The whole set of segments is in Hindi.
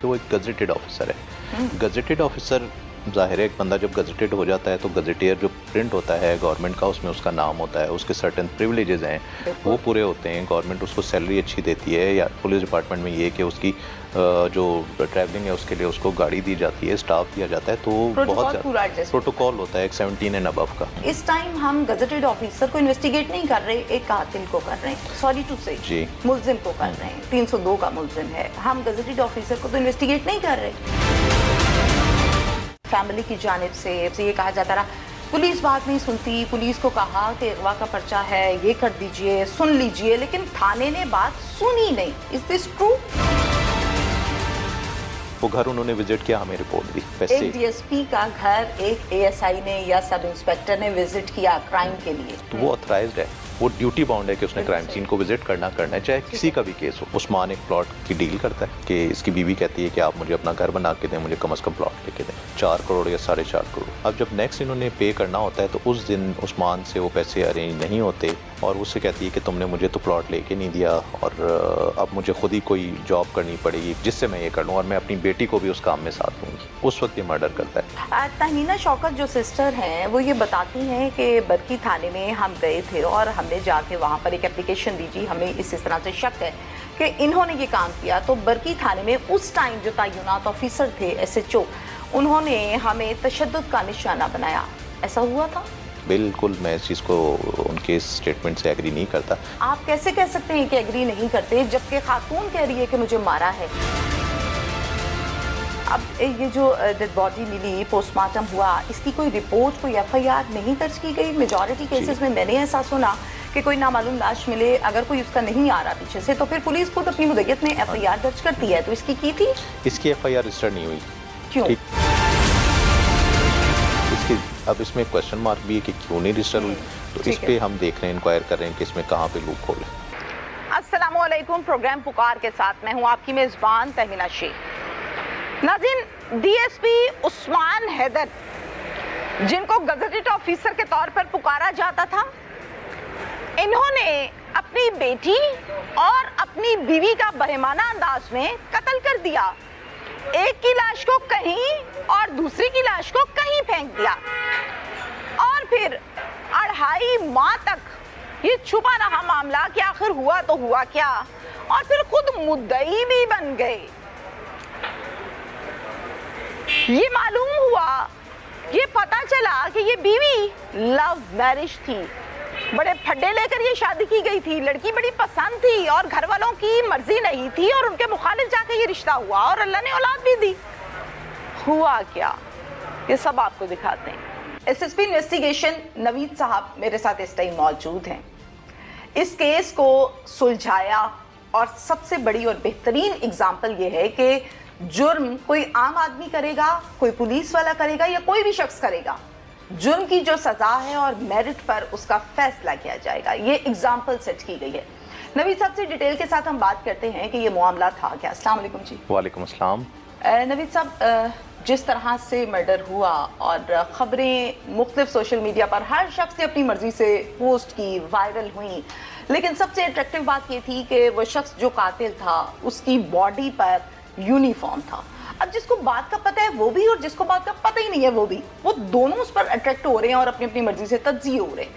तो वो एक गजेटेड ऑफिसर है। गजेटेड ऑफिसर ज़ाहिर है एक बंदा जब गजेटेड हो जाता है तो गजेटियर जो प्रिंट होता है गवर्नमेंट का उसमें उसका नाम होता है, उसके सर्टेन प्रिविलेजेस हैं वो पूरे होते हैं, गवर्नमेंट उसको सैलरी अच्छी देती है, या पुलिस डिपार्टमेंट में ये कि उसकी जो ट्रैवलिंग है उसके लिए उसको गाड़ी दी जाती है, स्टाफ दिया जाता है, तो बहुत ज़्यादा प्रोटोकॉल होता है एक 17 एंड अबव का। इस टाइम हम गजेटेड ऑफिसर को इन्वेस्टिगेट नहीं कर रहे, एक कातिल को कर रहे हैं, सॉरी टू से जी, मुल्जिम को कर रहे हैं, 302 का मुल्जिम है, हम गजेटेड ऑफिसर को तो इन्वेस्टिगेट नहीं कर रहे। फैमिली की जानिब से ये कहा जाता रहा पुलिस बात नहीं सुनती, पुलिस को कहा कि अगवा का पर्चा है, ये कर दीजिए, सुन लीजिए, लेकिन थाने ने बात सुनी नहीं। Is this true? वो घर उन्होंने विजिट किया, हमें रिपोर्ट दी। एक डीएसपी का घर एक एएसआई ने या सब इंस्पेक्टर ने विजिट किया क्राइम के लिए, तो वो ऑथराइज्ड है, वो ड्यूटी बाउंड है कि उसने क्राइम सीन को विजिट करना है, चाहे किसी का भी केस हो। उस्मान एक प्लॉट की डील करता है कि इसकी बीवी कहती है कि आप मुझे अपना घर बना के दें, मुझे कम से कम प्लॉट लेके दें, 4 करोड़ या 4.5 करोड़। अब जब नेक्स्ट इन्होंने पे करना होता है तो उस दिन उस्मान से वो पैसे अरेंज नहीं होते और उससे कहती है कि तुमने मुझे तो प्लॉट लेके नहीं दिया और अब मुझे खुद ही कोई जॉब करनी पड़ेगी जिससे मैं ये कर लूँ और मैं अपनी बेटी को भी उस काम में साथ दूँगी। उस वक्त ये मर्डर करता है। तहनीना शौकत जो सिस्टर हैं वो ये बताती हैं कि बरकी थाने में हम गए थे और हमने जाके वहाँ पर एक एप्लीकेशन दी जी, हमें इस तरह से शक है कि इन्होंने ये काम किया। तो बरकी थाने में उस टाइम जो तैनात ऑफिसर थे एसएचओ, उन्होंने हमें तशद्दुद का निशाना बनाया, ऐसा हुआ था? बिल्कुल, मैं इस चीज़ को उनके स्टेटमेंट से एग्री नहीं करता। आप कैसे कह सकते हैं कि एग्री नहीं करते जबकि खातून कह रही है कि मुझे मारा है? अब ये जो डेड बॉडी मिली, पोस्टमार्टम हुआ, इसकी कोई रिपोर्ट, कोई एफआईआर नहीं दर्ज की गई? मेजॉरिटी केसेस में मैंने ऐसा सुना कि कोई नामालूम लाश मिले, अगर कोई उसका नहीं आ रहा पीछे से तो फिर पुलिस खुद अपनी मुद्दत में एफआईआर दर्ज करती है, तो इसकी की थी? इसकी एफआईआर रजिस्टर नहीं हुई। क्यों? इसकी अब इसमें क्वेश्चन मार्क भी है कि क्यों नहीं रजिस्टर हुई, तो इस पे हम देख रहे हैं, इंक्वायर कर रहे हैं कि इसमें कहाँ पे लूप होल है। अस्सलाम वालेकुम, प्रोग्राम पुकार के साथ मैं हूँ आपकी मेजबान तहमीना शेख। नाज़रीन, डीएसपी उस्मान हैदर जिनको गजेटेड ऑफिसर के तौर पर पुकारा जाता था, इन्होंने अपनी बेटी और अपनी बीवी का बरहमाना अंदाज में कत्ल कर दिया। एक की लाश को कहीं और दूसरी की लाश को कहीं फेंक दिया और फिर 2.5 माह तक ये छुपा रहा मामला कि आखिर हुआ तो हुआ क्या, और फिर खुद मुद्दई भी बन गए। ये मालूम हुआ, ये पता चला कि ये बीवी लव मैरिज थी, बड़े फड्डे लेकर ये शादी की गई थी, लड़की बड़ी पसंद थी और घर वालों की मर्जी नहीं थी और उनके मुखालिफ जाके ये रिश्ता हुआ और अल्लाह ने औलाद भी दी। हुआ क्या, ये सब आपको दिखाते हैं। एसएसपी इन्वेस्टिगेशन नवीद साहब मेरे साथ इस टाइम मौजूद हैं। इस केस को सुलझाया और सबसे बड़ी और बेहतरीन एग्जाम्पल ये है कि जुर्म कोई आम आदमी करेगा, कोई पुलिस वाला करेगा या कोई भी शख्स करेगा, जुर्म की जो सजा है और मेरिट पर उसका फैसला किया जाएगा। ये एग्जाम्पल सेट की गई है। नवीद साहब से डिटेल के साथ हम बात करते हैं कि ये मामला था क्या। अस्सलाम वालेकुम जी। वालेकुम अस्सलाम। नवीद साहब, जिस तरह से मर्डर हुआ और ख़बरें मुख्तलिफ सोशल मीडिया पर हर शख्स ने अपनी मर्जी से पोस्ट की, वायरल हुई, लेकिन सबसे अट्रैक्टिव बात ये थी कि वो शख्स जो कातिल था उसकी बॉडी पर यूनिफॉर्म था। अब जिसको बात का पता है वो भी और जिसको बात का पता ही नहीं है वो भी, वो दोनों उस पर अट्रैक्ट हो रहे हैं और अपनी अपनी मर्जी से तज्जिए हो रहे हैं।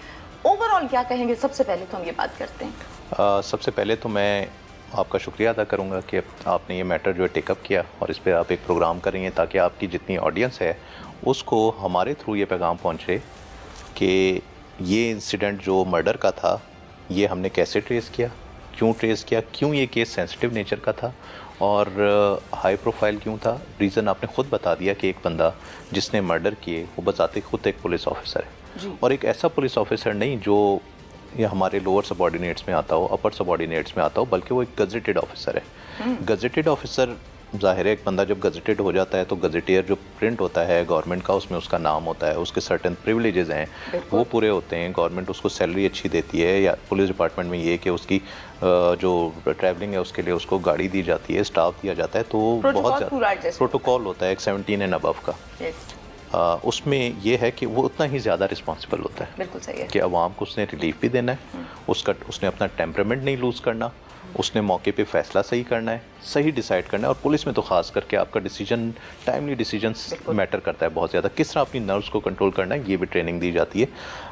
ओवरऑल क्या कहेंगे? सबसे पहले तो हम ये बात करते हैं। सबसे पहले तो मैं आपका शुक्रिया अदा करूंगा कि आपने ये मैटर जो है टेकअप किया और इस पर आप एक प्रोग्राम कर रही हैं ताकि आपकी जितनी ऑडियंस है उसको हमारे थ्रू ये पैगाम पहुँचे कि ये इंसिडेंट जो मर्डर का था ये हमने कैसे ट्रेस किया, क्यों ट्रेस किया, क्यों ये केस सेंसिटिव नेचर का था और हाई प्रोफाइल क्यों था। रीज़न आपने ख़ुद बता दिया कि एक बंदा जिसने मर्डर किए वो बताते खुद एक पुलिस ऑफिसर है और एक ऐसा पुलिस ऑफिसर नहीं जो ये हमारे लोअर सबॉर्डिनेट्स में आता हो, अपर सबॉर्डिनेट्स में आता हो, बल्कि वो एक गजेटेड ऑफिसर है। गजेटेड ऑफिसर ज़ाहिर है एक बंदा जब गजेटेड हो जाता है तो गजेटियर जो प्रिंट होता है गवर्नमेंट का उसमें उसका नाम होता है, उसके सर्टेन प्रिविलेजेस हैं वो पूरे होते हैं, गवर्नमेंट उसको सैलरी अच्छी देती है, या पुलिस डिपार्टमेंट में ये कि उसकी जो ट्रैवलिंग है उसके लिए उसको गाड़ी दी जाती है, स्टाफ दिया जाता है, तो बहुत ज़्यादा प्रोटोकॉल होता है एक 17 एंड अबव का। उसमें यह है कि वो उतना ही ज़्यादा रिस्पॉन्सिबल होता है। बिल्कुल सही है कि अवाम को उसने रिलीफ भी देना है, उसने अपना टेम्परामेंट नहीं लूज़ करना उसने मौके पे फैसला सही करना है, सही डिसाइड करना है। और पुलिस में तो खास करके आपका डिसीजन, टाइमली डिसीजन मैटर करता है बहुत ज़्यादा। किस तरह अपनी नर्व्स को कंट्रोल करना है, ये भी ट्रेनिंग दी जाती है।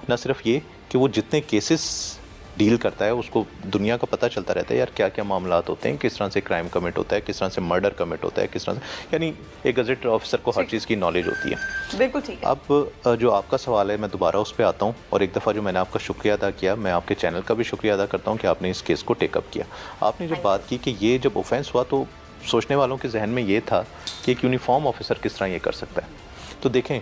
न सिर्फ ये कि वो जितने केसेस डील करता है उसको दुनिया का पता चलता रहता है यार क्या क्या मामला होते हैं, किस तरह से क्राइम कमिट होता है, किस तरह से मर्डर कमिट होता है, किस तरह से, यानी एक गजेटेड ऑफिसर को हर चीज़ की नॉलेज होती है। बिल्कुल ठीक है। अब जो आपका सवाल है मैं दोबारा उस पर आता हूँ, और एक दफ़ा जो मैंने आपका शुक्रिया अदा किया, मैं आपके चैनल का भी शुक्रिया अदा करता हूँ कि आपने इस केस को टेकअप किया। आपने जब बात की कि ये जब ऑफेंस हुआ तो सोचने वालों के जहन में ये था कि एक यूनिफॉर्म ऑफिसर किस तरह ये कर सकता है। तो देखें,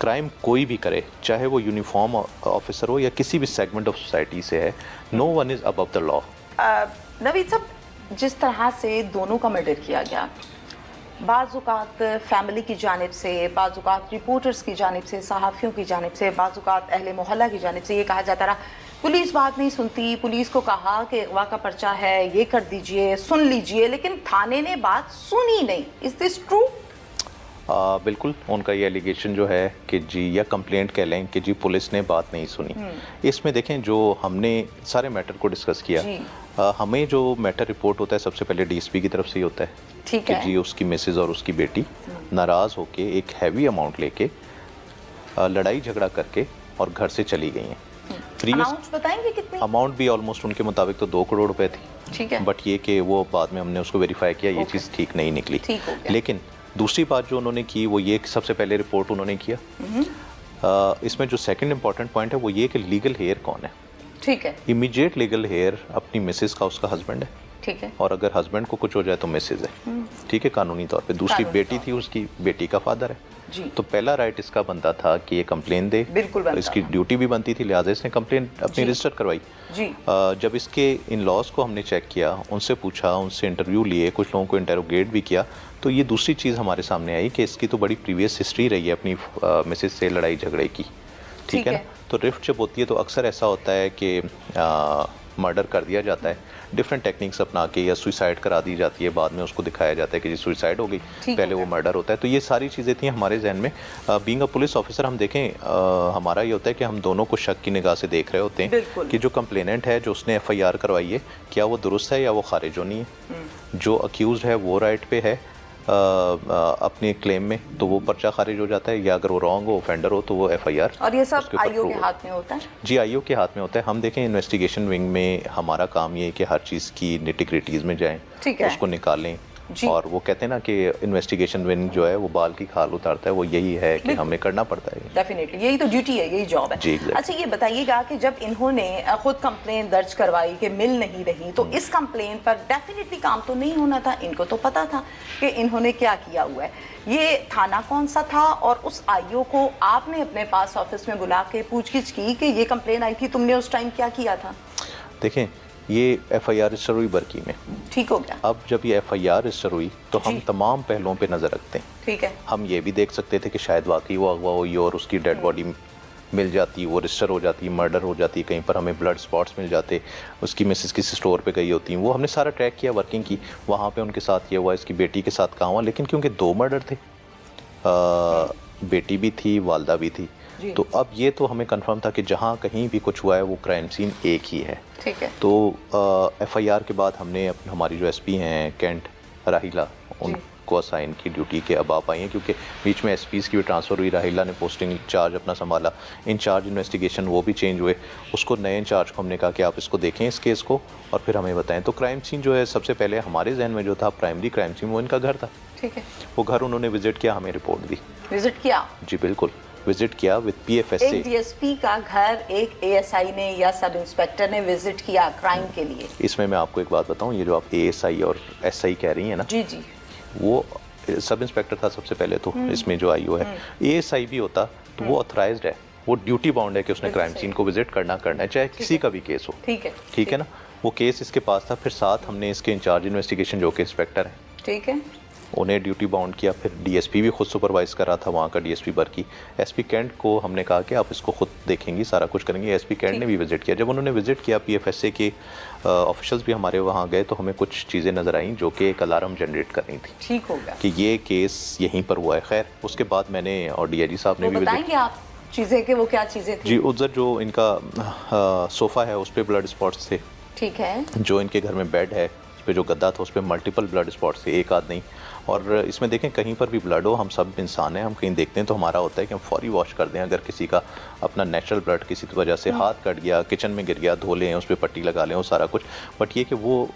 क्राइम कोई भी करे, चाहे वो यूनिफॉर्म ऑफिसर हो या किसी भी सेगमेंट ऑफ सोसाइटी से है, no one is above the law. Naveed साहब, जिस तरह से दोनों का मर्डर किया गया, बाज़-औक़ात फैमिली की जानिब से, बाज़-औक़ात रिपोर्टर्स की जानिब से, सहाफ़ियों की जानिब से, बाज़-औक़ात अहले मोहल्ला की जानिब से ये कहा जाता रहा पुलिस बात नहीं सुनती, पुलिस को कहा कि अगवा का पर्चा है, ये कर दीजिए, सुन लीजिए, लेकिन थाने ने बात सुनी नहीं। Is this true? बिल्कुल, उनका ये एलिगेशन जो है कि जी, या कंप्लेंट कह लें कि जी पुलिस ने बात नहीं सुनी। इसमें देखें, जो हमने सारे मैटर को डिस्कस किया, हमें जो मैटर रिपोर्ट होता है सबसे पहले डीएसपी की तरफ से ही होता है। ठीक है कि जी उसकी मिसेज और उसकी बेटी नाराज़ होके एक हैवी अमाउंट लेके लड़ाई झगड़ा करके और घर से चली गई हैं। अमाउंट बताएंगे कितनी? अमाउंट भी ऑलमोस्ट उनके मुताबिक तो 2 करोड़ रुपए थी। ठीक है। बट ये कि वो बाद में हमने उसको वेरीफाई किया, ये चीज़ ठीक नहीं निकली। ठीक हो गया। लेकिन दूसरी बात जो उन्होंने की वो ये कि सबसे पहले रिपोर्ट उन्होंने किया, इसमें जो सेकंड इंपॉर्टेंट पॉइंट है वो ये कि लीगल हेयर कौन है। ठीक है। इमीडिएट लीगल हेयर अपनी मिसेस का उसका हस्बैंड है। ठीक है। और अगर हस्बैंड को कुछ हो जाए तो मिसेज है। ठीक है, कानूनी तौर पे। दूसरी बेटी थी, उसकी बेटी का फादर है जी। तो पहला राइट इसका बनता था कि ये कंप्लेन दे। बिल्कुल बनता इसकी था। ड्यूटी भी बनती थी, लिहाजा इसने कंप्लेन अपनी रजिस्टर करवाई जी। जब इसके इन लॉज को हमने चेक किया, उनसे पूछा, उनसे इंटरव्यू लिए, कुछ लोगों को इंटेरोगेट भी किया, तो ये दूसरी चीज़ हमारे सामने आई कि इसकी तो बड़ी प्रीवियस हिस्ट्री रही है अपनी मिसेज से लड़ाई झगड़े की। ठीक है ना? तो रिफ्ट जब होती है तो अक्सर ऐसा होता है कि मर्डर कर दिया जाता है डिफरेंट टेक्निक्स अपना के, या सुसाइड करा दी जाती है, बाद में उसको दिखाया जाता है कि जी सुसाइड हो गई, पहले वो मर्डर होता है। तो ये सारी चीज़ें थी हमारे जहन में। बीइंग अ पुलिस ऑफिसर हम देखें, हमारा ये होता है कि हम दोनों को शक की निगाह से देख रहे होते हैं कि जो कंप्लेनेंट है, जो उसने एफआईआर करवाई है, क्या वो दुरुस्त है या वो खारिज होनी है। जो अक्यूज है वो राइट पे है अपने क्लेम में, तो वो पर्चा खारिज हो जाता है, या अगर वो रॉन्ग हो, ऑफेंडर हो, तो वो एफआईआर। और ये सब आईओ के हाथ में होता है? जी, आईओ के हाथ में होता है। हम देखें इन्वेस्टिगेशन विंग में हमारा काम ये है कि हर चीज़ की निटी-ग्रिटीज़ में जाएं, उसको निकालें। और वो कहते हैं ना कि इन्वेस्टिगेशन विंग जो है वो बाल की खाल उतारता है, वो यही है कि हमें करना पड़ता है। डेफिनेटली यही तो ड्यूटी है, यही जॉब है। अच्छा, ये बताइएगा कि जब इन्होंने खुद कंप्लेन दर्ज करवाई कि मिल नहीं रही, तो इस कंप्लेन पर डेफिनेटली काम तो नहीं होना था। इनको तो पता था कि इन्होंने क्या किया हुआ है। ये थाना कौन सा था, और उस आईओ को आपने अपने पास ऑफिस में बुला के पूछगिछ की कि ये कंप्लेन आई थी, तुमने उस टाइम क्या किया था? देखें, ये एफआईआर रजिस्टर हुई बरकी में। ठीक हो गया। अब जब ये एफआईआर रजिस्टर हुई तो हम तमाम पहलुओं पे नज़र रखते हैं। ठीक है। हम ये भी देख सकते थे कि शायद वाकई वो अगवा हुई और उसकी डेड बॉडी मिल जाती, वो रजिस्टर हो जाती, मर्डर हो जाती, कहीं पर हमें ब्लड स्पॉट्स मिल जाते, उसकी मिसेस किसी स्टोर पे गई होती, वो हमने सारा ट्रैक किया, वर्किंग की, वहाँ पे उनके साथ ये हुआ, इसकी बेटी के साथ कहाँ हुआ। लेकिन क्योंकि 2 मर्डर थे, बेटी भी थी, वालदा भी थी, तो अब ये तो हमें कंफर्म था कि जहाँ कहीं भी कुछ हुआ है वो क्राइम सीन एक ही है। ठीक है। तो एफआईआर के बाद हमने हमारी जो एसपी हैं कैंट राहिला, उनको असाइन की ड्यूटी के अब आप आई हैं, क्योंकि बीच में एसपीज़ की भी ट्रांसफ़र हुई। राहिला ने पोस्टिंग इंचार्ज अपना संभाला, इंचार्ज इन्वेस्टिगेशन वो भी चेंज हुए। उसको नए इंचार्ज को हमने कहा कि आप इसको देखें इस केस को और फिर हमें बताएं। तो क्राइम सीन जो है सबसे पहले हमारे जहन में जो था प्राइमरी क्राइम सीन, वो इनका घर था। ठीक है। वो घर उन्होंने विजिट किया, हमें रिपोर्ट दी। विजिट किया? जी बिल्कुल, विजिट किया विद पीएफएस से। एक डीएसपी का घर एक एएसआई ने या सब इंस्पेक्टर ने विजिट किया क्राइम के लिए। इसमें मैं आपको एक बात बताऊं, ये जो आप एएसआई और एसआई कह रही हैं ना, जी जी, वो सब इंस्पेक्टर था सबसे पहले तो। इसमें जो आईओ है, एएसआई भी होता तो वो ऑथराइज्ड है, वो ड्यूटी बाउंड है कि उसने क्राइम सीन को विजिट करना है, चाहे किसी का भी केस हो। ठीक है ना, वो केस इसके पास था। फिर साथ हमने इसके इंचार्ज इन्वेस्टिगेशन जो कि इंस्पेक्टर है, ठीक है, उन्हें ड्यूटी बाउंड किया। फिर डीएसपी भी खुद सुपरवाइज कर रहा था, वहाँ का डीएसपी बरकी। एसपी कैंट को हमने कहा कि आप इसको खुद देखेंगी, सारा कुछ करेंगे। एसपी कैंट ने भी विजिट किया। जब उन्होंने विजिट किया, पीएफएसए के ऑफिशियल्स भी हमारे वहाँ गए, तो हमें कुछ चीज़ें नज़र आईं जो कि एक अलार्म जनरेट कर रही थी। ठीक हो गया कि ये केस यहीं पर हुआ है। खैर उसके बाद मैंने और डीआईजी साहब ने भी बताएंगे आप चीज़ें कि वो क्या चीज़ें थी? जी, उधर जो इनका सोफ़ा है उस पर ब्लड स्पॉट्स थे। ठीक है। जो इनके घर में बेड है, उस पे जो गद्दा था उस पर मल्टीपल ब्लड स्पॉट्स थे, एक आध नहीं। और इसमें देखें कहीं पर भी ब्लड हो, हम सब इंसान हैं, हम कहीं देखते हैं तो हमारा होता है कि हम फौरी वॉश कर दें। अगर किसी का अपना नेचुरल ब्लड किसी वजह से हाथ कट गया, किचन में गिर गया, धो लें, उस पर पट्टी लगा लें, वो सारा कुछ। बट ये कि वो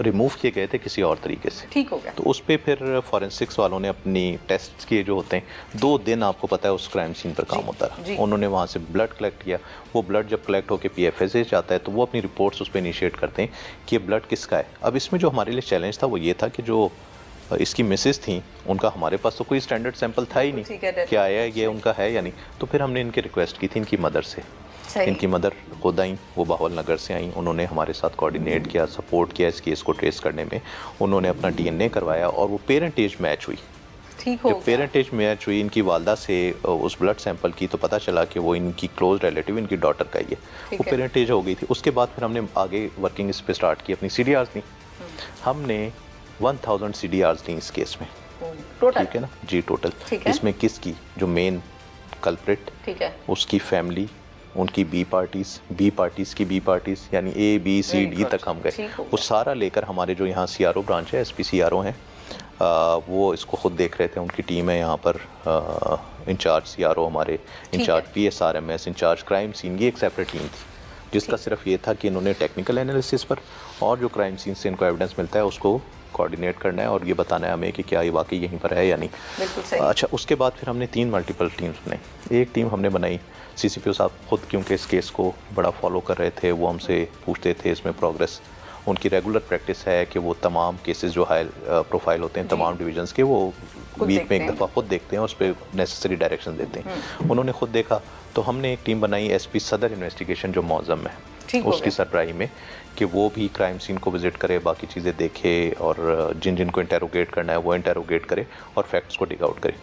रिमूव किए गए थे किसी और तरीके से, ठीक हो गया। तो उस पर फिर फॉरेंसिक्स वालों ने अपनी टेस्ट किए जो होते हैं। 2 दिन आपको पता है उस क्राइम सीन पर काम होता है। उन्होंने वहाँ से ब्लड कलेक्ट किया। वो ब्लड जब कलेक्ट होकर PFSA जाता है तो वो अपनी रिपोर्ट्स उस पर इनिशिएट करते हैं कि ये ब्लड किसका है। अब इसमें जो हमारे लिए चैलेंज था वो ये था कि जो इसकी मिसेस थी उनका हमारे पास तो कोई स्टैंडर्ड सैंपल था ही नहीं कि आया ये उनका है या नहीं। तो फिर हमने इनकी रिक्वेस्ट की थी इनकी मदर से। इनकी मदर खुद आई, वो बाहुल नगर से आई। उन्होंने हमारे साथ कोऑर्डिनेट किया, सपोर्ट किया इस केस को ट्रेस करने में। उन्होंने अपना DNA करवाया और वो पेरेंटेज मैच हुई। जब पेरेंटेज मैच हुई इनकी वालदा से उस ब्लड सैंपल की, तो पता चला कि वो इनकी क्लोज रिलेटिव इनकी डॉटर का ही है। वो पेरेंटेज हो गई थी। उसके बाद फिर हमने आगे वर्किंग इस पे स्टार्ट की, अपनी CDRs दी। हमने 1000 CDRs दी इस केस में, ठीक है ना जी, टोटल। इसमें किसकी, जो मेन कल्प्रिट, ठीक है, उसकी फैमिली, उनकी बी पार्टीज़ की बी पार्टीज़, यानी A B C D तक हम गए। वो सारा लेकर हमारे जो यहाँ CRO ब्रांच है, SP CRO हैं, वो इसको खुद देख रहे थे। उनकी टीम है यहाँ पर, इंचार्ज CRO हमारे, incharge PSRMS, incharge crime scene, ये एक सेपरेट टीम थी जिसका सिर्फ ये था कि इन्होंने टेक्निकल एनालिसिस पर और जो क्राइम सीन से इनको एविडेंस मिलता है उसको कोऑर्डिनेट करना है और ये बताना है हमें कि क्या ये वाकई यहीं पर है या नहीं। बिल्कुल सही। अच्छा, उसके बाद फिर हमने 3 मल्टीपल टीम्स बनाई। एक टीम हमने बनाई, CCPO साहब खुद क्योंकि इस केस को बड़ा फॉलो कर रहे थे, वो हमसे पूछते थे इसमें प्रोग्रेस। उनकी रेगुलर प्रैक्टिस है कि वो तमाम केसेस जो हाई प्रोफाइल होते हैं तमाम डिवीजन्स के, वो वीक में एक दफ़ा खुद देखते हैं, उस पर नेसेसरी डायरेक्शन देते हैं। उन्होंने खुद देखा तो हमने एक टीम बनाई SP सदर इन्वेस्टिगेशन जो मौज़म है, उसकी सरबराही में, कि वो भी क्राइम सीन को विजिट करे, बाकी चीज़ें देखे और जिन जिन को इंटेरोगेट करना है वो इंटेरोगेट करे और फैक्ट्स को डिग आउट करे।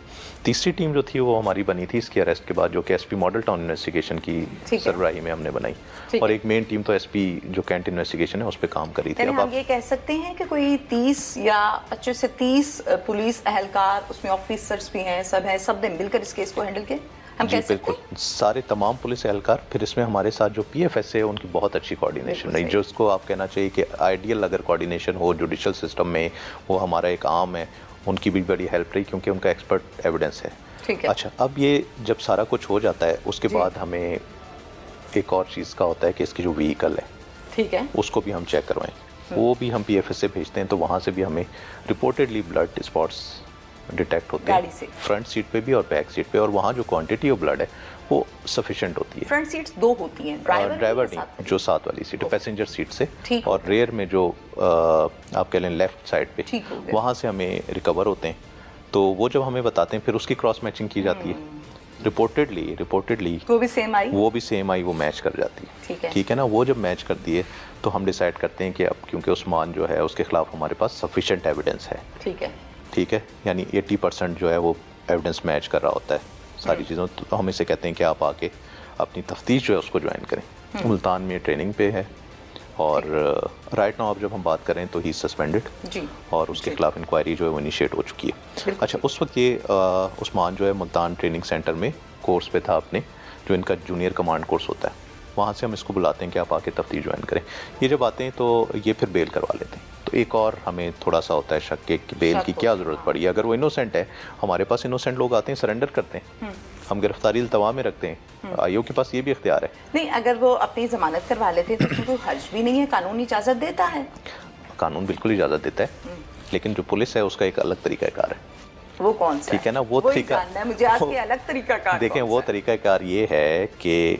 तीसरी टीम जो थी वो हमारी बनी थी इसकी अरेस्ट के बाद, जो कि SP मॉडल टाउन इन्वेस्टिगेशन की सरबराही में हमने बनाई। और एक मेन टीम तो SP जो कैंट इन्वेस्टिगेशन है उस पर काम करी थी। अब हम ये कह सकते हैं कि कोई 30 या 25 से 30 पुलिस एहलकार, उसमें ऑफिसर्स भी हैं, सब हैं, सब ने मिलकर इस केस को हैंडल किया। जी बिल्कुल, सारे तमाम पुलिस एहलकार। फिर इसमें हमारे साथ जो PFSA है उनकी बहुत अच्छी कोऑर्डिनेशन रही, जो उसको आप कहना चाहिए कि आइडियल अगर कोऑर्डिनेशन हो जुडिशल सिस्टम में, वो हमारा एक आर्म है, उनकी भी बड़ी हेल्प रही क्योंकि उनका एक्सपर्ट एविडेंस है। अच्छा, अब ये जब सारा कुछ हो जाता है उसके बाद हमें एक और चीज़ का होता है कि इसकी जो व्हीकल है, ठीक है, उसको भी हम चेक करवाएं। वो भी हम PFSA भेजते हैं, तो वहाँ से भी हमें रिपोर्टेडली ब्लड स्पॉट्स डिटेक्ट होते हैं, फ्रंट सीट पे भी और बैक सीट पे। और वहाँ जो क्वांटिटी ऑफ ब्लड है वो सफिशिएंट होती है। फ्रंट सीट्स 2 होती हैं, ड्राइवर नहीं, जो साथ वाली सीट है पैसेंजर सीट से, और रेयर में जो आप कह लें लेफ्ट साइड पे, वहाँ से हमें रिकवर होते हैं। तो वो जब हमें बताते हैं फिर उसकी क्रॉस मैचिंग की जाती है। रिपोर्टेडली वो भी सेम आई वो मैच कर जाती है, ठीक है ना। वो जब मैच कर दिए तो हम डिसाइड करते हैं कि अब क्योंकि उस्मान जो है उसके खिलाफ हमारे पास सफिशिएंट एविडेंस है, ठीक है, यानी 80% जो है वो एविडेंस मैच कर रहा होता है सारी चीज़ों। तो हम इसे कहते हैं कि आप आके अपनी तफ्तीश जो है उसको ज्वाइन करें। मुल्तान में ट्रेनिंग पे है और राइट नाउ अब जब हम बात करें तो ही सस्पेंडेड और उसके खिलाफ इंक्वायरी जो है वो इनिशिएट हो चुकी है। अच्छा, उस वक्त ये उस्मान जो है मुल्तान ट्रेनिंग सेंटर में कोर्स पे था अपने, जो इनका जूनियर कमांड कोर्स होता है, वहाँ से हम इसको बुलाते हैं कि आप आके तफ्तीश ज्वाइन करें। ये जब आते हैं तो ये फिर बेल करवा लेते हैं। तो एक और हमें थोड़ा सा होता है शक कि बेल की क्या ज़रूरत पड़ी। अगर वो इनोसेंट है, हमारे पास इनोसेंट लोग आते हैं, सरेंडर करते हैं, हम गिरफ्तारी इल्तवा में रखते हैं। आयोग के पास ये भी इख्तियार है। नहीं, अगर वो अपनी जमानत करवा लेते तो कोई हर्ज भी नहीं है, कानून इजाज़त देता है। कानून बिल्कुल इजाज़त देता है, लेकिन जो पुलिस है उसका एक अलग तरीकाकार है। वो कौन सा? ठीक है ना, वो तरीका मुझे आपके अलग तरीकाकार। देखें, वो तरीकाकार ये है कि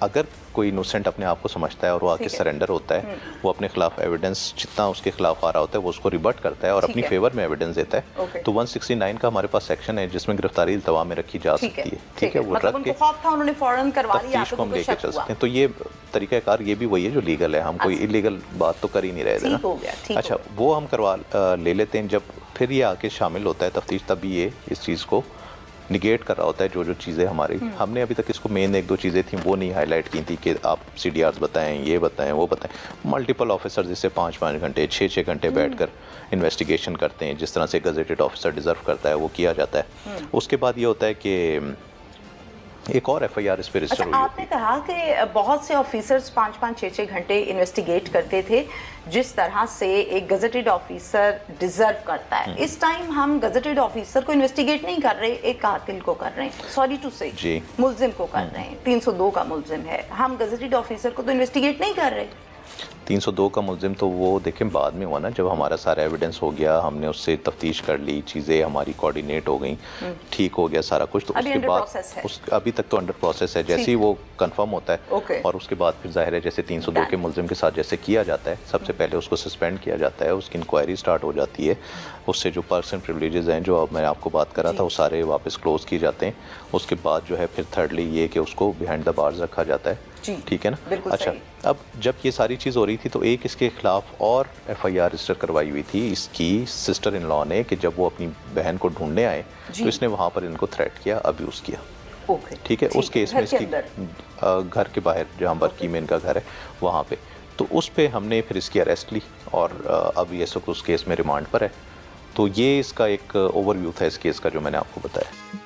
अगर कोई इनोसेंट अपने आप को समझता है और वो आके सरेंडर होता है, वो अपने खिलाफ एविडेंस जितना उसके खिलाफ आ रहा होता है वो उसको रिबट करता है और अपनी फेवर में एविडेंस देता है, तो 169 का हमारे पास सेक्शन है जिसमें गिरफ्तारी इल्तवा में रखी जा सकती है। ठीक है, वो रख के खौफ था, उन्होंने फौरन करवा लिया, तो हम लेके चल सकते हैं। तो ये तरीकाकार ये भी वही है जो लीगल है, हम कोई इलीगल बात तो कर ही नहीं रहे थे ना। अच्छा, वो हम करवा ले लेते हैं। जब फिर ये आके शामिल होता है तफ्तीश, तभी ये इस चीज़ को निगेट कर रहा होता है जो चीज़ें हमारी, हमने अभी तक इसको मेन 1-2 चीज़ें थी वो नहीं हाईलाइट की थी कि आप CDRs बताएं, ये बताएं, वो बताएं। मल्टीपल ऑफिसर जिससे 5-5 घंटे 6-6 घंटे बैठकर इन्वेस्टिगेशन करते हैं, जिस तरह से गजेटेड ऑफिसर डिज़र्व करता है वो किया जाता है। उसके बाद ये होता है कि एक और एफआईआर इस पे रजिस्टर अच्छा, हुई आपने कहा कि बहुत से ऑफिसर्स 5-5, 6-6 घंटे इन्वेस्टिगेट करते थे, जिस तरह से एक गजेटेड ऑफिसर डिजर्व करता है। इस टाइम हम गजेटेड ऑफिसर को इन्वेस्टिगेट नहीं कर रहे, एक कातिल को कर रहे हैं, सॉरी टू से, मुल्जिम को कर रहे हैं। 302 का मुल्जिम है, हम गजेटेड ऑफिसर को तो इन्वेस्टिगेट नहीं कर रहे। 302 का मुल्जिम तो वो देखें बाद में हुआ ना, जब हमारा सारा एविडेंस हो गया, हमने उससे तफ्तीश कर ली, चीज़ें हमारी कोऑर्डिनेट हो गई, ठीक हो गया सारा कुछ, तो उसके बाद अभी तक तो अंडर प्रोसेस है। जैसे ही वो कंफर्म होता है और उसके बाद फिर जाहिर है जैसे 302 के मुल्जिम के साथ जैसे किया जाता है, सबसे पहले उसको सस्पेंड किया जाता है, उसकी इंक्वायरी स्टार्ट हो जाती है, उससे जो पर्सन प्रिविलेजेस हैं जो अब मैं आपको बात कर रहा था वो सारे वापस क्लोज किए जाते हैं। उसके बाद जो है फिर थर्डली ये कि उसको बिहाइंड द बार्स रखा जाता है, ठीक है ना। अच्छा, अब जब ये सारी चीज़ हो रही थी तो एक इसके खिलाफ और एफआईआर रजिस्टर करवाई हुई थी इसकी सिस्टर इन लॉ ने, कि जब वो अपनी बहन को ढूंढने आए तो इसने वहाँ पर इनको थ्रेट किया, अब्यूज़ किया, ठीक है। उस केस में इसकी घर के बाहर जहाँ बर्की में इनका घर है वहाँ पे, तो उस पे हमने फिर इसकी अरेस्ट ली और अब ये सब उस केस में रिमांड पर है। तो ये इसका एक ओवरव्यू था इस केस का जो मैंने आपको बताया।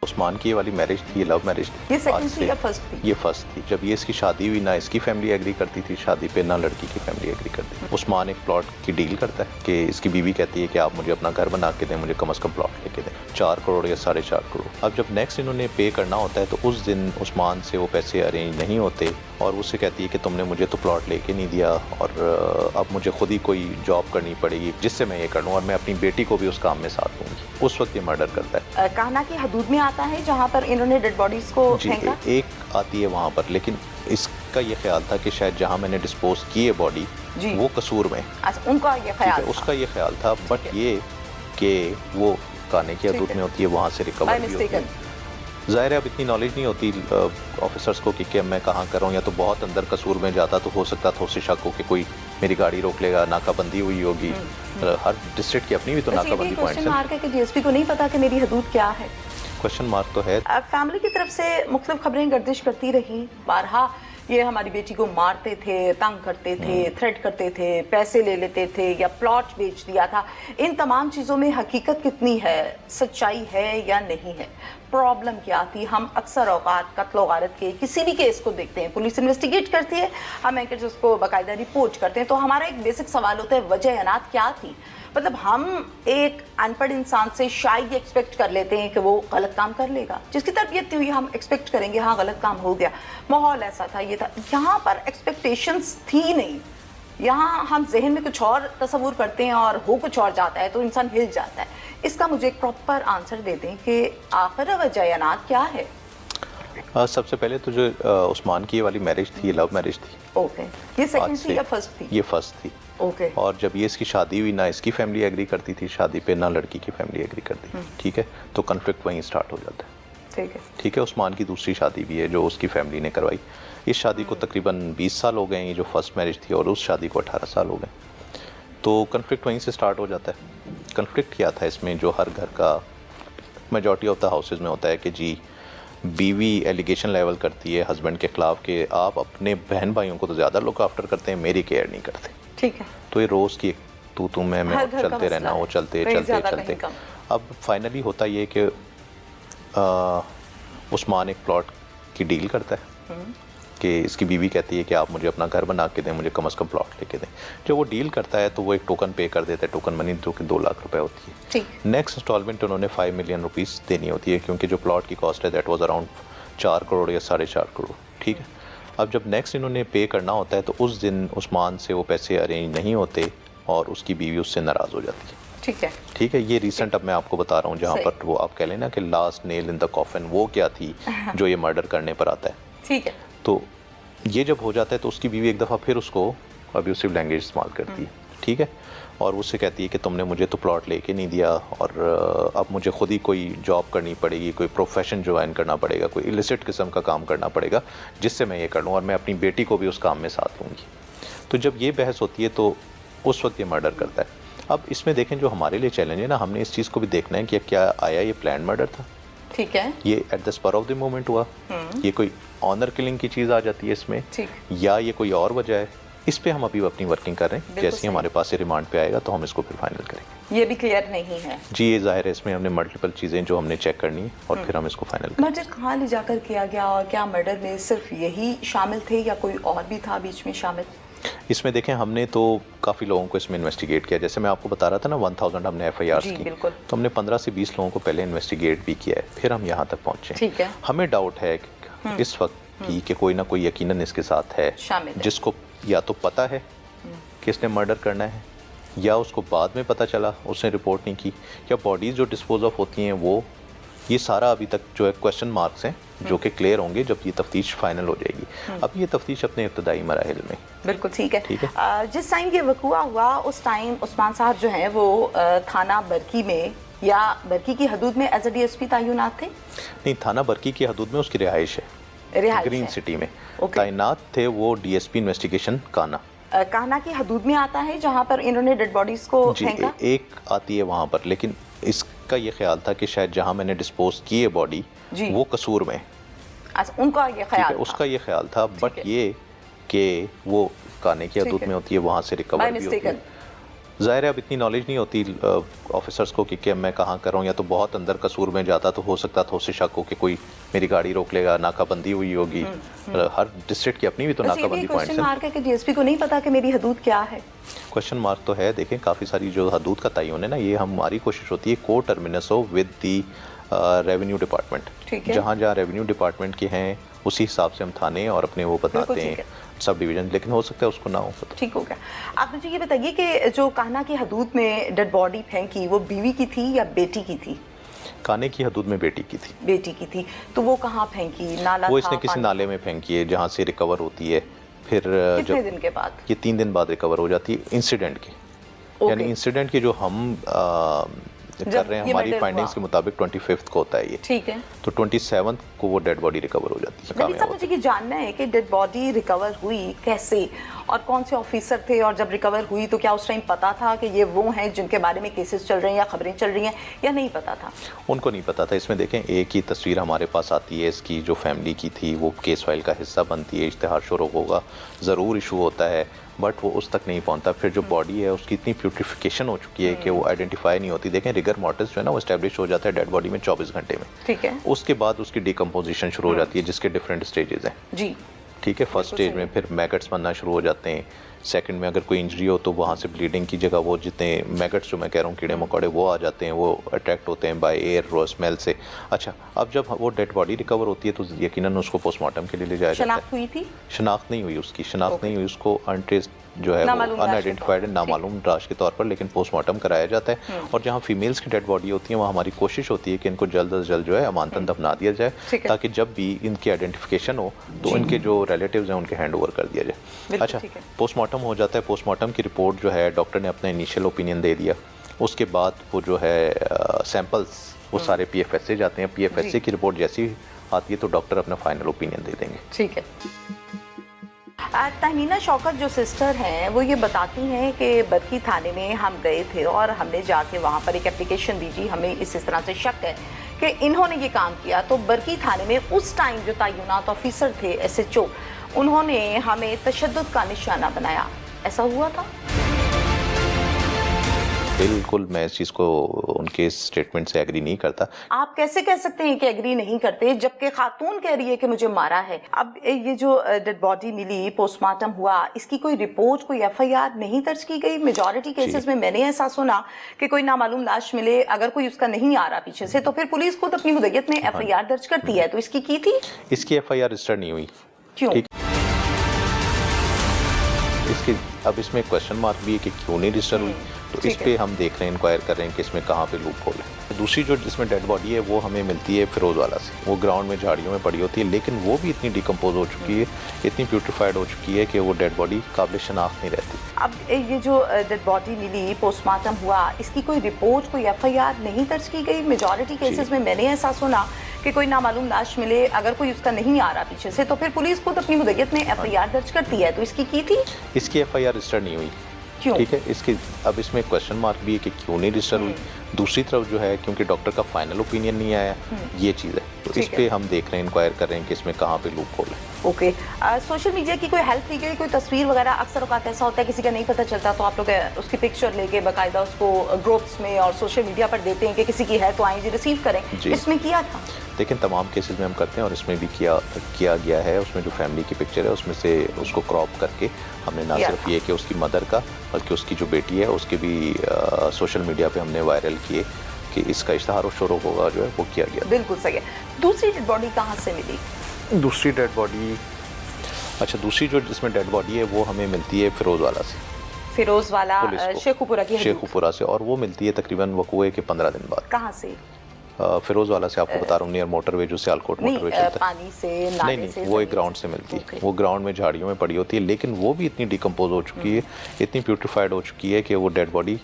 उस्मान की ये वाली मैरिज थी, ये लव मैरिज थी। ये सेकंड थी या फर्स्ट थी? ये फर्स्ट थी। जब ये इसकी शादी हुई ना इसकी फैमिली एग्री करती थी शादी पे, ना लड़की की फैमिली एग्री करती थी। उस्मान एक प्लॉट की डील करता है कि इसकी बीवी कहती है कि आप मुझे अपना घर बना के दें, मुझे कम से कम प्लॉट लेके दें, 4 करोड़ या 4.5 करोड़। अब जब नेक्स्ट इन्होंने पे करना होता है तो उस दिन उस्मान से वो पैसे अरेंज नहीं होते और उससे कहती है कि तुमने मुझे तो प्लॉट लेके नहीं दिया और अब मुझे खुद ही कोई जॉब करनी पड़ेगी जिससे मैं ये कर लूँ और मैं अपनी बेटी को भी उस काम में साथ दूँगी। उस वक्त ये मर्डर करता है। कहना की हदूद में आता है जहाँ पर इन्होंने डेड बॉडीज को फेंका? एक आती है वहाँ पर, लेकिन इसका ये ख्याल था कि शायद जहाँ मैंने डिस्पोज की है बॉडी वो कसूर में। अच्छा, उनका ये ख्याल था। उसका ये ख्याल था, बट ये कि वो खाने की हदूद में होती है, वहाँ से रिकवर भी होती है। ज़ाहिर है अब इतनी नॉलेज नहीं होती ऑफिसर्स को कि मैं कहाँ कर रहा हूँ, या तो बहुत अंदर कसूर में जाता तो हो सकता था उससे शक हो कि कोई मेरी गाड़ी रोक लेगा, नाकाबंदी हुई होगी। हर डिस्ट्रिक्ट की अपनी भी तो नाकाबंदी पॉइंट्स हैं। कि डीएसपी को नहीं पता कि मेरी हदूद क्या है? क्वेश्चन मार्क तो है। फैमिली की तरफ से मुख्तलिफ खबरें गर्दिश करती रही, बारहा ये हमारी बेटी को मारते थे, तंग करते थे, थ्रेट करते थे, पैसे ले लेते थे या प्लॉट बेच दिया था। इन तमाम चीज़ों में हकीकत कितनी है, सच्चाई है या नहीं है? प्रॉब्लम क्या थी? हम अक्सर औकात कत्ल व गारत के किसी भी केस को देखते हैं, पुलिस इन्वेस्टिगेट करती है, हम एंकर्स उसको बाकायदा रिपोर्ट करते हैं, तो हमारा एक बेसिक सवाल होता है वजह अनात क्या थी? मतलब हम एक अनपढ़ इंसान से शायद ये एक्सपेक्ट कर लेते हैं कि वो गलत काम कर लेगा, जिसकी तरबियत हुई हम एक्सपेक्ट करेंगे हाँ गलत काम हो गया, माहौल ऐसा था, ये था। यहाँ पर एक्सपेक्टेशंस थी नहीं, यहाँ हम जहन में कुछ और तस्वूर करते हैं और हो कुछ और जाता है तो इंसान हिल जाता है। इसका मुझे एक प्रॉपर आंसर दे दें कि आखिर वजह अनात क्या है? सबसे पहले तो जो उस्मान की ये वाली मैरिज थी, ये लव मैरिज थी। ओके, ये सेकंड थी या फर्स्ट थी? ये फर्स्ट थी। ओके। और जब ये इसकी शादी हुई ना इसकी फैमिली एग्री करती थी शादी पे, ना लड़की की फैमिली एग्री करती थी, ठीक है, तो कन्फ्लिक्ट वहीं स्टार्ट हो जाता है। ठीक है। उस्मान की दूसरी शादी भी है जो उसकी फैमिली ने करवाई। इस शादी को तकरीबन 20 साल हो गए, ये जो फर्स्ट मैरिज थी, और उस शादी को 18 साल हो गए, तो कन्फ्लिक्ट वहीं से स्टार्ट हो जाता है। कन्फ्लिक्ट क्या था इसमें, जो हर घर का मेजॉरिटी ऑफ द हाउसेज में होता है कि जी बीवी एलिगेशन लेवल करती है हस्बैंड के खिलाफ कि आप अपने बहन भाइयों को तो ज़्यादा लुक आफ्टर करते हैं, मेरी केयर नहीं करते। ठीक है। तो ये रोज़ की तू मैं चलते रहना, वो चलते। अब फाइनली होता ये कि उस्मान एक प्लॉट की डील करता है कि इसकी बीवी कहती है कि आप मुझे अपना घर बना के दें, मुझे कम से कम प्लॉट लेके दें। जब वो डील करता है तो वो एक टोकन पे कर देता है, टोकन मनी जो कि 2 लाख रुपए होती है। नेक्स्ट इंस्टॉलमेंट उन्होंने 5 मिलियन रुपीस देनी होती है, क्योंकि जो प्लॉट की कॉस्ट है दैट वाज अराउंड 4 करोड़ या 4.5 करोड़। ठीक है। अब जब नेक्स्ट इन्होंने पे करना होता है तो उस दिन उस्मान से वो पैसे अरेंज नहीं होते और उसकी बीवी उससे नाराज़ हो जाती है। ठीक है। ये रिसेंट अब मैं आपको बता रहा हूँ जहाँ पर वो आप कह लेना कि last nail in the coffin वो क्या थी जो ये मर्डर करने पर आता है। ठीक है। तो ये जब हो जाता है तो उसकी बीवी एक दफ़ा फिर उसको अब्यूसिव लैंग्वेज इस्तेमाल करती है। ठीक है। और उससे कहती है कि तुमने मुझे तो प्लॉट लेके नहीं दिया और अब मुझे खुद ही कोई जॉब करनी पड़ेगी, कोई प्रोफेशन ज्वाइन करना पड़ेगा, कोई इलिसिट किस्म का काम करना पड़ेगा जिससे मैं ये कर लूँ और मैं अपनी बेटी को भी उस काम में साथ लूँगी। तो जब ये बहस होती है तो उस वक्त ये मर्डर करता है। अब इसमें देखें जो हमारे लिए चैलेंज है ना, हमने इस चीज़ को भी देखना है कि क्या आया ये प्लान मर्डर था। ठीक है। ये at the spur of the moment हुआ, ये कोई ऑनर किलिंग की चीज़ आ जाती है इसमें, या ये कोई और वजह है, इस पे हम अभी अपनी वर्किंग कर रहे हैं, बिल्कुल जैसे ही सही। हमारे पास ये रिमांड पे आएगा तो हम इसको फिर फाइनल करेंगे। ये भी क्लियर नहीं है। जी ये जाहिर है, इसमें हमने मल्टीपल चीज़ें जो हमने चेक करनी है और फिर हम इसको फाइनल करेंगे। मर्डर कहाँ ले जाकर किया गया और क्या मर्डर में सिर्फ यही शामिल थे या कोई और भी था बीच में शामिल? इसमें देखें हमने तो काफ़ी लोगों को इसमें इन्वेस्टिगेट किया, जैसे मैं आपको बता रहा था ना 1000 हमने FIRs जी, की, बिल्कुल। तो हमने 15 से 20 लोगों को पहले इन्वेस्टिगेट भी किया है, फिर हम यहाँ तक पहुँचे। ठीक है। हमें डाउट है कि इस वक्त कि कोई ना कोई यकीनन इसके साथ है शामिल है। जिसको या तो पता है कि इसने मर्डर करना है, या उसको बाद में पता चला उसने रिपोर्ट नहीं की, या बॉडीज़ जो डिस्पोज ऑफ होती हैं वो, ये सारा अभी तक जो है क्वेश्चन मार्क्स हैं जो कि क्लियर होंगे जब ये तफ्तीश फाइनल हो जाएगी। अब ये तफ्तीश अपने इब्तदाई मराहिल में। बिल्कुल ठीक है। ठीक है। जिस टाइम ये वक़ूआ हुआ उस टाइम उस्मान साहब जो हैं वो थाना बरकी में या बरकी की हदूद में एज ए DSP तैनात थे? नहीं, थाना बरकी की हदूद में उसकी रिहाइश है, रिहाइश ग्रीन है। सिटी में। ओके। तैनात थे वो DSP इन्वेस्टिगेशन काना। कान्हा की हदूद में आता है जहाँ पर इन्होंने डेड बॉडीज को जी फेंका? एक आती है वहाँ पर, लेकिन इसका ये ख्याल था कि शायद जहाँ मैंने डिस्पोज की है बॉडी जी। वो कसूर में। अच्छा, उनका ये ठीक ख्याल है, था। उसका ये ख्याल था, बट है। ये कि वो काने की ठीक हदूद है। में होती है, वहाँ से By रिकवर भी होती है। mistaken। ज़ाहिर है अब इतनी नॉलेज नहीं होती ऑफिसर्स को कि मैं कहाँ कर रहा हूँ, या तो बहुत अंदर कसूर में जाता तो हो सकता था उससे शक हो कि कोई मेरी गाड़ी रोक लेगा, नाकाबंदी हुई होगी। हर डिस्ट्रिक्ट की अपनी भी तो बस ये भी नाकाबंदी पॉइंट्स क्वेश्चन हैं। मार्क है कि DSP को नहीं पता कि मेरी हदूद क्या है। क्वेश्चन मार्क तो है, देखें काफ़ी सारी जो हदूद का तयन है ना, ये हमारी कोशिश होती है को टर्मिनस हो विद दी रेवेन्यू डिपार्टमेंट। ठीक है। जहाँ जहाँ रेवेन्यू डिपार्टमेंट के हैं उसी हिसाब से हम थाने और अपने वो बताते ठीक हैं सब डिवीजन, लेकिन हो सकता है उसको ना हो पता। ठीक हो गया। आप मुझे ये बताइए कि जो कान्हा की हदूद में डेड बॉडी फेंकी वो बीवी की थी या बेटी की थी? काने की हदूद में बेटी की थी। बेटी की थी। तो वो कहाँ फेंकी? नाला वो था, इसने किसी पानी? नाले में फेंकी है जहाँ से रिकवर होती है। फिर कितने जब दिन के बाद? ये 3 दिन बाद रिकवर हो जाती है इंसिडेंट के। ओके। यानी इंसिडेंट की जो हम कर जब रहे हैं ये हमारी murder फाइंडिंग्स हुआ। के मुताबिक 25 को होता है ये, ठीक है। तो 27 को वो डेड बॉडी रिकवर हो जाती है। नबी कामयाब साहब, होती मुझे ये जानना है कि डेड बॉडी रिकवर हुई कैसे और कौन से ऑफिसर थे, और जब रिकवर हुई तो क्या उस टाइम पता था कि ये वो हैं जिनके बारे में केसेस चल रहे हैं या खबरें चल रही हैं, या नहीं पता था? है। उनको नहीं पता था। इसमें देखें एक ही तस्वीर हमारे पास आती है इसकी, जो फैमिली की थी वो केस फाइल का हिस्सा बनती है, इश्तिहार शुरू होगा, ज़रूर इशू होता है, बट वो उस तक नहीं पहुंचता। फिर जो बॉडी है उसकी इतनी प्यूरिफिकेशन हो चुकी है कि वो आइडेंटिफाई नहीं होती। देखें रिगर मॉर्टिस जो है ना वो एस्टेब्लिश हो जाता है डेड बॉडी में 24 घंटे में। ठीक है उसके बाद उसकी डिकम्पोजिशन शुरू हो जाती है जिसके डिफरेंट स्टेजेस हैं। जी। ठीक है, फर्स्ट बिल्कुल स्टेज में फिर मैगट्स बनना शुरू हो जाते हैं। सेकंड में अगर कोई इंजरी हो तो वहाँ से ब्लीडिंग की जगह वो जितने मैगट्स जो मैं कह रहा हूँ कीड़े मकोड़े वो आ जाते हैं, वो अट्रैक्ट होते हैं बाय एयर रो स्मेल से। अच्छा, अब जब वो डेड बॉडी रिकवर होती है तो यकीनन उसको पोस्टमार्टम के लिए ले जाया जाता है। शनाख्त हुई थी? शनाख्त नहीं हुई उसकी, शनाख्त ओके। नहीं हुई, उसको अनट्रेस्ड जो है नामालूम वो लाश के अनआइडेंटिफाइड तौर पर। नामालूम लाश के तौर पर, लेकिन पोस्टमार्टम कराया जाता है। और जहाँ फीमेल्स की डेड बॉडी होती है वहाँ हमारी कोशिश होती है कि इनको जल्द अज जल्द जो है अमानतन दफना दिया जाए, ठीक है। ताकि जब भी इनकी आइडेंटिफिकेशन हो तो इनके जो रिलेटिव्स हैं उनके हैंड ओवर कर दिया जाए। बिल्कुल अच्छा, ठीक है। पोस्टमार्टम हो जाता है। पोस्टमार्टम की रिपोर्ट जो है डॉक्टर ने अपना इनिशियल ओपिनियन दे दिया। उसके बाद वो जो है सैंपल्स वो सारे PFSA जाते हैं। PFSA की रिपोर्ट जैसी आती है तो डॉक्टर अपना फाइनल ओपिनियन दे देंगे। ठीक है। तहमीना शौकत जो सिस्टर हैं वो ये बताती हैं कि बरकी थाने में हम गए थे और हमने जाके वहाँ पर एक एप्लीकेशन दी जी, हमें इस तरह से शक है कि इन्होंने ये काम किया। तो बरकी थाने में उस टाइम जो तैनात ऑफिसर थे SHO, उन्होंने हमें तशद्दुद का निशाना बनाया। ऐसा हुआ था? बिल्कुल मैं इस चीज़ को उनके स्टेटमेंट से एग्री नहीं करता। आप कैसे कह सकते हैं कि एग्री नहीं करते जबकि खातून कह रही है कि मुझे मारा है? अब ये जो डेड बॉडी मिली, पोस्टमार्टम हुआ, इसकी कोई रिपोर्ट, कोई FIR नहीं दर्ज की गई? मेजॉरिटी केसेस में मैंने ऐसा सुना कि कोई नामालूम लाश मिले, अगर कोई उसका नहीं आ रहा पीछे से तो फिर पुलिस खुद अपनी मुद्दत में FIR दर्ज करती है। तो इसकी की थी? इसकी FIR रजिस्टर नहीं हुई। क्यों? ठीक। इसके अब इसमें क्वेश्चन मार्क भी है कि क्यों नहीं रजिस्टर हुई, तो इस ठीक है। पे हम देख रहे हैं, इंक्वायर कर रहे हैं कि इसमें कहाँ पे लूप होल है। दूसरी जो जिसमें डेड बॉडी है वो हमें मिलती है फिरोजवाला से। वो ग्राउंड में झाड़ियों में पड़ी होती है, लेकिन वो भी इतनी डिकम्पोज हो चुकी है, इतनी प्यूट्रीफाइड हो चुकी है कि वो डेड बॉडी काबिल शनाख्त नहीं रहती। अब ये जो डेड बॉडी मिली, पोस्टमार्टम हुआ, इसकी कोई रिपोर्ट, कोई FIR नहीं दर्ज की गई? मेजॉरिटी केसेस में मैंने ऐसा सुना कि कोई नामालूम लाश मिले, अगर कोई उसका नहीं आ रहा पीछे से तो फिर पुलिस खुद अपनी मुद्दत में FIR दर्ज करती है। तो इसकी की थी? इसकी FIR रजिस्टर नहीं हुई। क्यों? ठीक है, इसके अब इसमें क्वेश्चन मार्क भी है कि क्यों नहीं रजिस्टर हुई। दूसरी तरफ जो है क्योंकि डॉक्टर का फाइनल ओपिनियन नहीं आया, ये चीज़ है। तो इस ठीक है। पे हम देख रहे हैं, इंक्वायर कर रहे हैं कि इसमें कहाँ पे लूप होल है। ओके, सोशल मीडिया की कोई हेल्प ली गई, कोई तस्वीर वगैरह? अक्सर औकात ऐसा होता है किसी का नहीं पता चलता तो आप लोग उसकी पिक्चर लेके बाकायदा उसको ग्रुप्स में और सोशल मीडिया पर देते हैं कि किसी की है तो आएं जी रिसीव करें, इसमें किया था? लेकिन तमाम केसेस में हम करते हैं और इसमें भी किया गया है। उसमें जो फैमिली की पिक्चर है उसमें से उसको क्रॉप करके हमने ना सिर्फ ये कि उसकी मदर का बल्कि उसकी जो बेटी है उसके भी सोशल मीडिया पे हमने वायरल किए कि इसका इश्तहार और शोरों होगा जो है वो किया गया। बिल्कुल सही है। दूसरी डेड बॉडी कहाँ से मिली? दूसरी डेड बॉडी, अच्छा दूसरी जो जिसमें डेड बॉडी है वो हमें मिलती है फिरोजवाला से। फिरोजवाला शेखुपुरा की? शेखुपुरा से, और वो मिलती है तकरीबन वकूए के 15 दिन बाद। कहाँ से? फिरोजवाला से, आपको बता रहा हूँ नियर मोटरवे जो सियालकोट मोटरवे चलता है। पानी से, नाले नहीं से? वो एक ग्राउंड से मिलती है। वो ग्राउंड में झाड़ियों में पड़ी होती है, लेकिन वो भी इतनी डिकम्पोज हो चुकी है, इतनी ब्यूटिफाइड हो चुकी है कि वो डेड बॉडी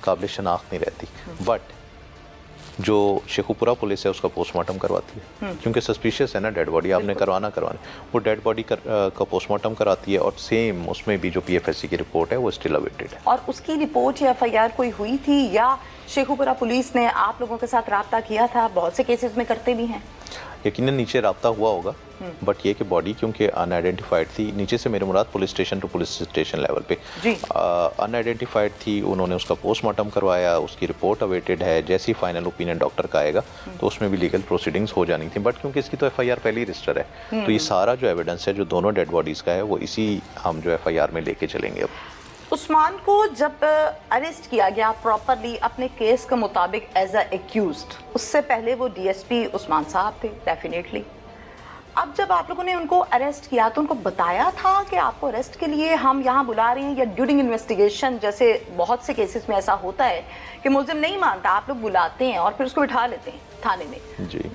काबिल शनाख्त नहीं रहती। बट जो शेखुपुरा पुलिस है उसका पोस्टमार्टम करवाती है, क्योंकि सस्पिशियस है ना डेड बॉडी, आपने करवाना वो डेड बॉडी का पोस्टमार्टम कराती है, और सेम उसमें भी जो PFSC की रिपोर्ट है वो स्टिल अवेटेड है। और उसकी रिपोर्ट या FIR कोई हुई थी या शेखुपुरा पुलिस ने आप लोगों के साथ रब्ता किया था? बहुत से केसेस में करते भी हैं। यकीनन नीचे रब्ता हुआ होगा, बट ये कि बॉडी क्योंकि अनआइडेंटिफाइड थी, नीचे से मेरे Murad police station to police station level पे अनआइडेंटिफाइड थी, उन्होंने उसका पोस्टमार्टम करवाया, उसकी रिपोर्ट अवेटेड है। जैसी फाइनल ओपिनियन डॉक्टर का आएगा तो उसमें भी लीगल प्रोसीडिंग्स हो जानी थी, बट क्योंकि इसकी तो FIR पहले ही रजिस्टर है, तो ये सारा जो एविडेंस है जो दोनों डेड बॉडीज़ का है वो इसी हम जो FIR में लेके चलेंगे। अब उस्मान को जब अरेस्ट किया गया प्रॉपरली अपने केस के मुताबिक एज अ एक्यूज्ड, उससे पहले वो DSP उस्मान साहब थे डेफिनेटली। अब जब आप लोगों ने उनको अरेस्ट किया तो उनको बताया था कि आपको अरेस्ट के लिए हम यहाँ बुला रहे हैं, या ड्यूरिंग इन्वेस्टिगेशन जैसे बहुत से केसेस में ऐसा होता है कि मुल्जिम नहीं मानता, आप लोग बुलाते हैं और फिर उसको बिठा लेते हैं थाने में?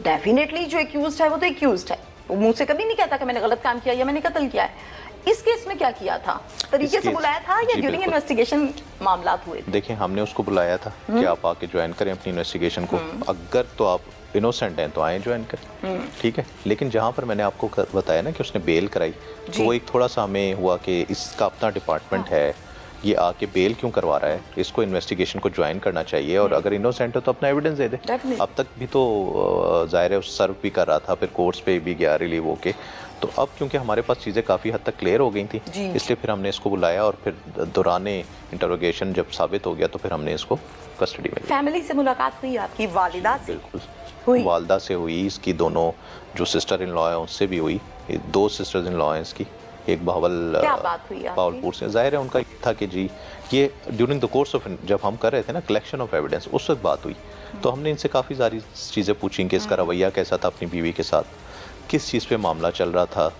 डेफिनेटली जो एक्यूज्ड है वो तो एक्यूज्ड है, वो मुंह से कभी नहीं कहता कि मैंने गलत काम किया या मैंने कत्ल किया है। इस केस में क्या किया था? तरीके से बुलाया था या ड्यूरिंग इन्वेस्टिगेशन मामलात हुए थे? देखिए हमने उसको बुलाया था कि आप आके ज्वाइन करें अपनी इन्वेस्टिगेशन को, अगर तो आप इनोसेंट हैं तो आए ज्वाइन करें, ठीक है। लेकिन जहाँ पर मैंने आपको बताया ना कि उसने बेल कराई, तो वो एक थोड़ा सा हमें हुआ कि इसका अपना डिपार्टमेंट है, ये आके बेल क्यों करवा रहा है, इसको इन्वेस्टिगेशन को ज्वाइन करना चाहिए, और अगर इनोसेंट है तो अपना एविडेंस दे दे। अब तक भी तो जाहिर है सर्व भी कर रहा था, फिर कोर्ट्स पे भी गया रिलीव होके, तो अब क्योंकि हमारे पास चीज़ें काफ़ी हद तक क्लियर हो गई थी, इसलिए फिर हमने इसको बुलाया, और फिर दौराने इंटरोगेशन जब साबित हो गया तो फिर हमने इसको कस्टडी में लिया। फैमिली से मुलाकात हुई आपकी? वालिदा से? बिल्कुल हुई, वालदा से हुई, इसकी दोनों जो सिस्टर इन लॉ है उससे भी हुई, 2 सिस्टर्स इन लॉ हैं इसकी, एक भावलपुर से। जाहिर है उनका ये था कि जी ये ड्यूरिंग द कोर्स ऑफ जब हम कर रहे थे ना कलेक्शन ऑफ एविडेंस, उस वक्त बात हुई, तो हमने इनसे काफ़ी सारी चीज़ें पूछी कि इसका रवैया कैसा था अपनी बीवी के साथ, किस चीज़ पे मामला चल रहा था,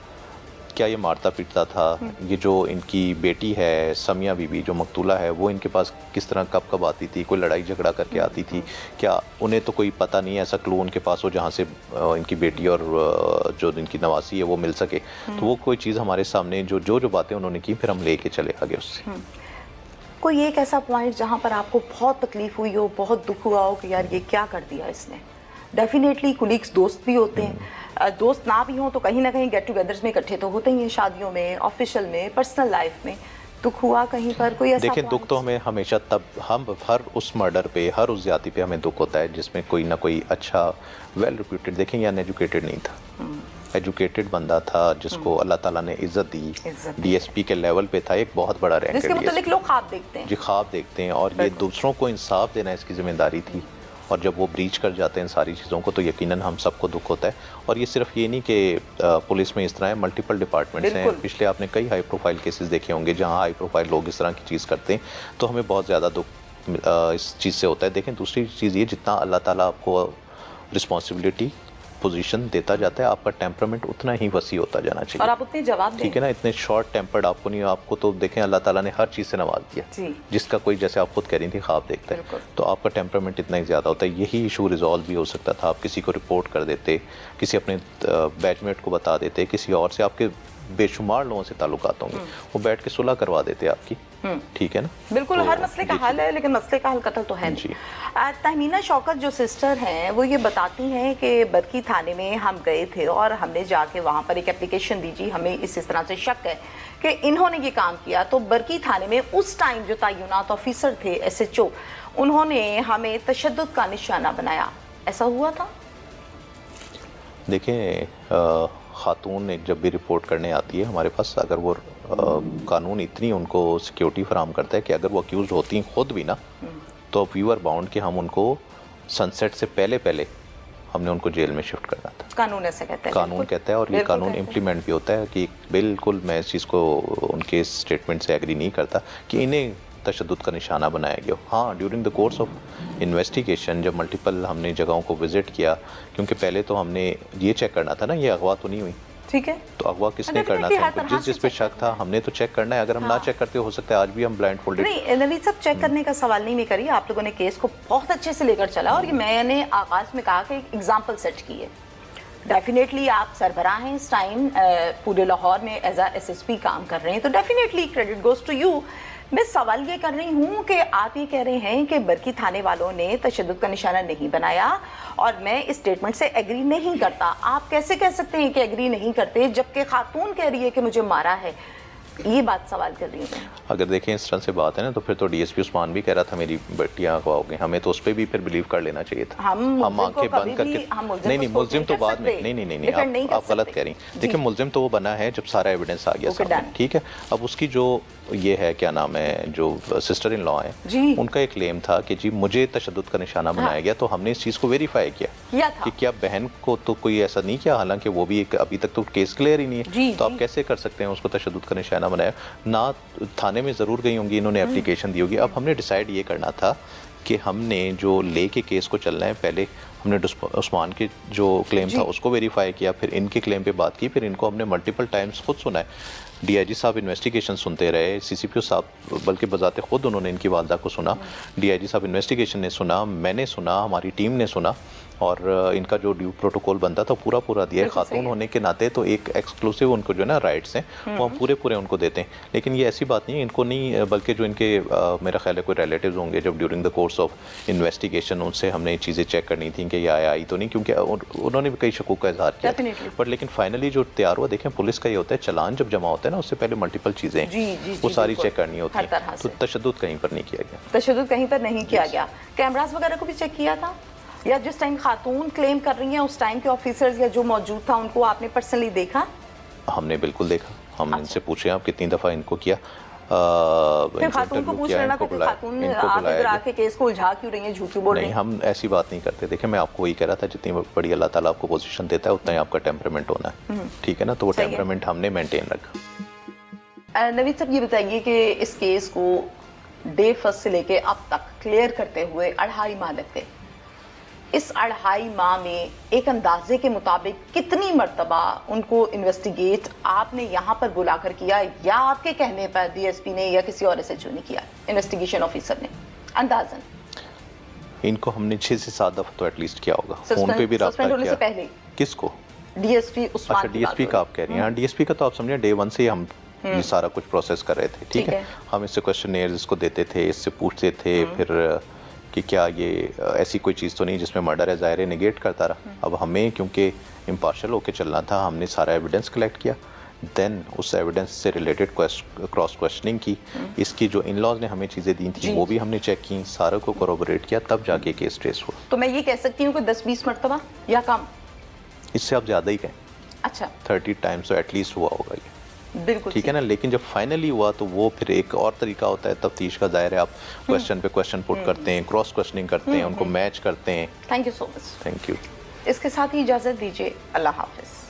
क्या ये मारता पीटता था, ये जो इनकी बेटी है समिया बीबी जो मकतूला है वो इनके पास किस तरह कब आती थी, कोई लड़ाई झगड़ा करके आती थी क्या, उन्हें तो कोई पता नहीं है ऐसा क्लू उनके पास हो जहाँ से इनकी बेटी और जो इनकी नवासी है वो मिल सके, तो वो कोई चीज़ हमारे सामने जो बातें उन्होंने की फिर हम लेके चले आगे उससे। कोई एक ऐसा पॉइंट जहाँ पर आपको बहुत तकलीफ हुई हो, बहुत दुख हुआ हो कि यार ये क्या कर दिया इसने? डेफिनेटली कुलीग्स दोस्त भी होते हैं, दोस्त ना भी हों तो कहीं ना कहीं गेट टुगेदर्स में इकट्ठे तो होते ही हैं, शादियों में, ऑफिशियल में, पर्सनल लाइफ में। दुख हुआ कहीं पर कोई ऐसा? देखिए दुख तो हमें हमेशा तब हम हर उस मर्डर पे, हर उस ज्यादती पे हमें दुख होता है जिसमें कोई ना कोई अच्छा वेल रिप्यूटेड, देखें या अनएजुकेटेड नहीं था, एजुकेटेड बंदा था जिसको अल्लाह ताला ने इज्जत दी, DSP के लेवल पे था, एक बहुत बड़ा रैंक है, जिसके मतलब लोग ख्वाब देखते हैं। जी ख्वाब देखते हैं, और ये दूसरों को इंसाफ देना इसकी जिम्मेदारी थी, और जब वो ब्रीच कर जाते हैं सारी चीज़ों को तो यकीनन हम सबको दुख होता है। और ये सिर्फ ये नहीं कि पुलिस में इस तरह है, मल्टीपल डिपार्टमेंट्स हैं, पिछले आपने कई हाई प्रोफाइल केसेस देखे होंगे जहाँ हाई प्रोफाइल लोग इस तरह की चीज़ करते हैं, तो हमें बहुत ज़्यादा दुख इस चीज़ से होता है। देखें दूसरी चीज़ ये, जितना अल्लाह ताला आपको रिस्पॉन्सिबिलिटी पोजीशन देता जाता है, आपका टेम्परामेंट उतना ही वसी होता जाना चाहिए, और आप उतने जवाब दें, ठीक है ना, इतने शॉर्ट टेम्पर्ड आपको नहीं, आपको तो देखें अल्लाह ताला ने हर चीज़ से नवाज दिया, जिसका कोई, जैसे आप खुद कह रही थी, ख्वाब देखता है, तो आपका टेम्परामेंट इतना ही ज़्यादा होता है। यही इशू रिजॉल्व भी हो सकता था, आप किसी को रिपोर्ट कर देते, किसी अपने बैचमेट को बता देते, किसी और से, आपके बेशुमार लोगों से ताल्लुकात होंगे, वो बैठ के सुलह करवा देते आपकी, ठीक है ना। बिल्कुल तो हर मसले का हल है, लेकिन मसले का हल कत्ल तो है नहीं। तहमीना शौकत जो सिस्टर हैं वो ये बताती हैं कि बरकी थाने में हम गए थे और हमने जाके वहाँ पर एक एप्लीकेशन दी जी, हमें इस तरह से शक है कि इन्होंने ये काम किया, तो बरकी थाने में उस टाइम जो तैनात ऑफिसर थे SHO, उन्होंने हमें तशद्दुद का निशाना बनाया, ऐसा हुआ था? देखें खातून एक जब भी रिपोर्ट करने आती है हमारे पास, अगर वो कानून इतनी उनको सिक्योरिटी फराहम करता है कि अगर वो अक्यूज होती हैं खुद भी ना, तो वी आर बाउंड कि हम उनको सनसेट से पहले पहले हमने उनको जेल में शिफ्ट करना था। कानून ऐसे कहता है, कानून कहता है, और ये कानून इम्प्लीमेंट भी होता है कि बिल्कुल मैं इस चीज़ को उनके स्टेटमेंट से एग्री नहीं करता कि इन्हें तशद्दुद का निशाना बनाया गया। हाँ, during the course of investigation जब मल्टीपल हमने जगहों को विजिट किया, क्योंकि पहले तो हमने ये चेक करना था ना ये अगवा तो नहीं हुई, ठीक है, तो अगवा किसने करना था, हमको जिस पे शक था हमने तो चेक करना है। अगर हम ना चेक करते हो सकता है आज भी हम ब्लाइंड फोल्डेड। नहीं नवीद साहब, चेक करने का सवाल नहीं मैं करी, आप लोगों ने केस को बहुत अच्छे से लेकर चला और ये मैंने आगाज में कहा कि एक एग्जाम्पल सेट की है। डेफिनेटली आप सरबराह हैं इस टाइम, पूरे लाहौर में एज अ SSP काम कर रहे हैं, तो definitely credit goes to you. मैं सवाल ये कर रही हूँ कि आप ये कह रहे हैं कि बरकी थाने वालों ने तशद्दुद का निशाना नहीं बनाया और मैं इस स्टेटमेंट से एग्री नहीं करता। आप कैसे कह सकते हैं कि एग्री नहीं करते जबकि खातून कह रही है कि मुझे मारा है? ये बात सवाल कर रही हूँ मैं। अगर देखें इस तरह से बात है ना, तो फिर तो DSP उस्मान भी कह रहा था मेरी बेटियाँ अगवा हो गई, हमें तो उस पर भी फिर बिलीव कर लेना चाहिए था। हम आंखें बंद करके नहीं मुल्जिम तो बाद में नहीं आप गलत कह रही हैं। देखिए मुल्जिम तो वो बना है जब सारा एविडेंस आ गया सामने, ठीक है। अब उसकी जो ये है क्या नाम है, जो सिस्टर इन लॉ है, उनका एक क्लेम था कि जी मुझे तशद्दुद का निशाना बनाया गया, तो हमने इस चीज़ को वेरीफाई किया कि क्या बहन को तो कोई ऐसा नहीं किया, हालांकि वो भी एक अभी तक तो केस क्लियर ही नहीं है, तो आप कैसे कर सकते हैं उसको तशद्दुद का निशाना बनाया ना। थाने में ज़रूर गई होंगी, इन्होंने एप्लीकेशन दी होगी। अब हमने डिसाइड ये करना था कि हमने जो ले के केस को चलना है, पहले हमने उस्मान के जो क्लेम था उसको वेरीफाई किया, फिर इनके क्लेम पे बात की, फिर इनको हमने मल्टीपल टाइम्स खुद सुना है। DIG साहब इन्वेस्टिगेशन सुनते रहे, CCPO साहब बल्कि बजाते खुद उन्होंने इनकी वालदा को सुना, DIG साहब इन्वेस्टिगेशन ने सुना, मैंने सुना, हमारी टीम ने सुना, और इनका जो ड्यू प्रोटोकॉल बनता था पूरा दिया है। खातून होने के नाते तो एक एक्सक्लूसिव उनको जो है ना राइट्स हैं वो हम पूरे उनको देते हैं। लेकिन ये ऐसी बात नहीं है, इनको नहीं, बल्कि जो इनके मेरा ख्याल है कोई रिलेटिव्स होंगे, जब during the course of investigation उनसे हमने चीज़ें चेक करनी थी कि ये आई तो नहीं, क्योंकि उन्होंने भी कई शकूक का इजहार किया, बट लेकिन फाइनली जो तैयार हुआ, देखें पुलिस का ये होता है चालान जब जमा होता है ना, उससे पहले मल्टीपल चीज़ें वो सारी चेक करनी होती है, तो तशद्दुद कहीं पर नहीं किया गया। तशद्दुद कहीं पर नहीं किया गया। कैमरास वगैरह को भी चेक किया था, या जिस टाइम खातून क्लेम कर रही हैं उस टाइम के ऑफिसर्स या जो मौजूद था उनको आपने पर्सनली देखा? हमने बिल्कुल देखा, हम इनसे पूछे आप कितनी दफ़ा इनको किया, फिर खातून को पूछ लेना कि खातून आप इधर आके केस को उलझा क्यों रही हैं, झूठ क्यों बोल रही हैं? नहीं, हम ऐसी बात नहीं करते। देखिए मैं आपको वही कह रहा था, जितनी बड़ी अल्लाह ताला आपको पोजीशन देता है उतना ही आपका टेम्परामेंट होना है, ठीक है ना, तो वो टेम्परामेंट हमने मेंटेन रखा। नवीद साहब ये बताइए कि इस केस को डे फर्स्ट से लेके अब तक क्लियर करते हुए 2.5 माह लगते, इस 2.5 माह में एक अंदाजे के मुताबिक कितनी मर्तबा उनको इन्वेस्टिगेट आपने यहाँ पर बुलाकर किया, या आपके कहने पर DSP ने या किसी और SHO ने किया, इन्वेस्टिगेशन ऑफिसर ने? अंदाजन इनको हमने 6 से 7 दफा तो एटलीस्ट किया होगा, फोन पे भी राब्ता किया। से पहले किसको? DSP उस्मान। अच्छा, DSP का आप कह रही हैं? DSP का तो आप समझिए डे 1 से हम ये सारा कुछ प्रोसेस कर रहे थे, ठीक है। हम इससे क्वेश्चनेयर इसको देते थे, इससे पूछते थे फिर कि क्या ये ऐसी कोई चीज़ तो नहीं जिसमें मर्डर है, ज़ाहिर है निगेट करता रहा। अब हमें क्योंकि इम्पार्शल होकर चलना था, हमने सारा एविडेंस कलेक्ट किया, देन उस एविडेंस से रिलेटेड क्रॉस क्वेश्चनिंग की, इसकी जो इन लॉज ने हमें चीज़ें दी थी वो भी हमने चेक की, सारों को कोरोबोरेट किया, तब जाके केस ट्रेस हुआ। तो मैं ये कह सकती हूँ कि 10-20 मरतबा या कम? इससे आप ज़्यादा ही कहें। अच्छा, 30 टाइम्स तो एटलीस्ट हुआ होगा ये, बिल्कुल ठीक है ना। लेकिन जब फाइनली हुआ तो वो फिर एक और तरीका होता है तफ्तीश का, ज़ाहिर है आप क्वेश्चन पे क्वेश्चन पुट करते हैं, क्रॉस क्वेश्चनिंग करते हैं, उनको मैच करते हैं। Thank you so much. Thank you. इसके साथ ही इजाज़त दीजिए, अल्लाह हाफिज़।